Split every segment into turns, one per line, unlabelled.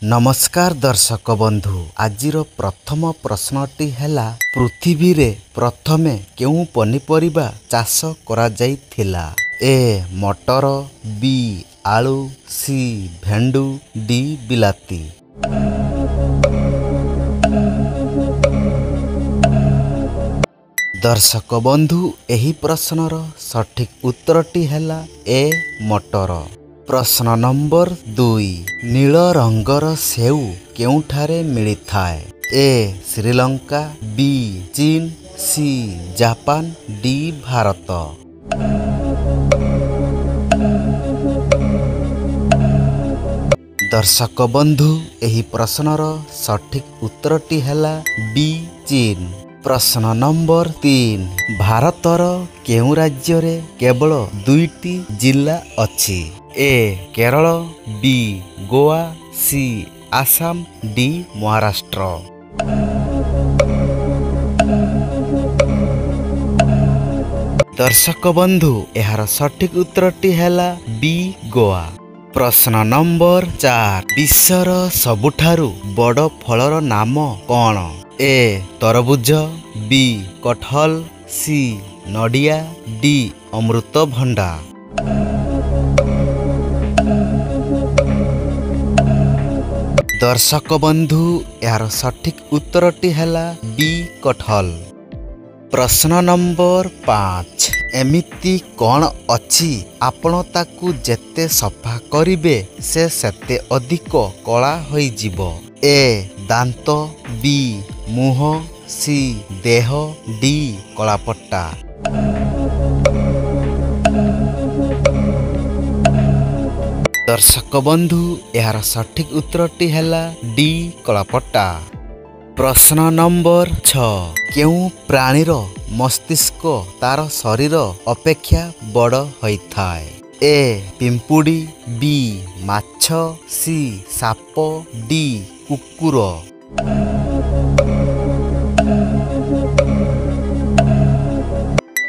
नमस्कार दर्शक बंधु आजिर प्रथम प्रश्नटी हैला पृथ्वी रे प्रथमे केउ पनीपरिबा चाष करा जाइथिला। ए मटर, बी आलू, सी भेंडू, डी बिलाती। दर्शक बंधु एही प्रश्नर सठिक उत्तरटी हैला ए मटर। प्रश्न नंबर 2 नील रंगर सेऊ केउठारे मिलिथाए। ए श्रीलंका, बी चीन, सी जापान, डी भारत। दर्शक बंधु एही प्रश्नर सठिक उत्तरटी हैला बी चीन। प्रश्न नंबर 3 भारतर केउ राज्य रे केवल 2टी जिला अछि। ए केरल, बी गोवा, सी आसाम, डी महाराष्ट्र। दर्शक बंधु एहार सठिक उत्तरटी हैला बी गोवा। प्रश्न नंबर 4 विश्वर सबुठारु बड़ फलर नाम कौन। ए तरबुज, बी कटहल, सी नडिया, डी अमृतभंडा। दर्शक बंधु यार सठिक उत्तरटी हैला बी कटहल। प्रश्न नंबर 5 एमिति कौन अछि आपण ताकू जेते सफा करिवे से सेते अधिक कला होई जिवो। ए दांत, बी मुह, सी देह, डी कलापट्टा। दर्शक बंधु यार सठिक उत्तरटी हैला डी कलापट्टा। प्रश्न नंबर 6 केउ प्राणीर मस्तिष्क तार शरीर अपेक्षा बड़ होइथाए। ए पिंपुड़ी, बी माछ, सी साप, डी कुकुर।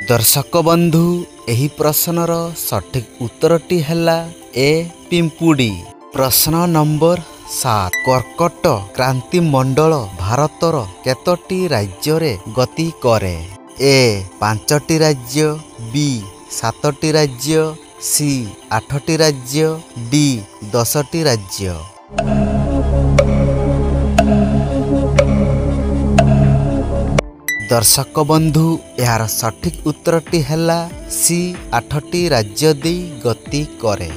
दर्शक बंधु एही प्रश्नर सठिक उत्तरटी हैला ए पिंपुड़ी। प्रश्न नंबर 7 कर्कट क्रांति मंडल भारतर केतोटी राज्य रे गति करे। ए 5टी राज्य, बी 7टी राज्य, सी 8टी राज्य, डी 10टी राज्य। दर्शक बंधु यार सठिक उत्तरटी हैला सी 8टी राज्य दे गति करे।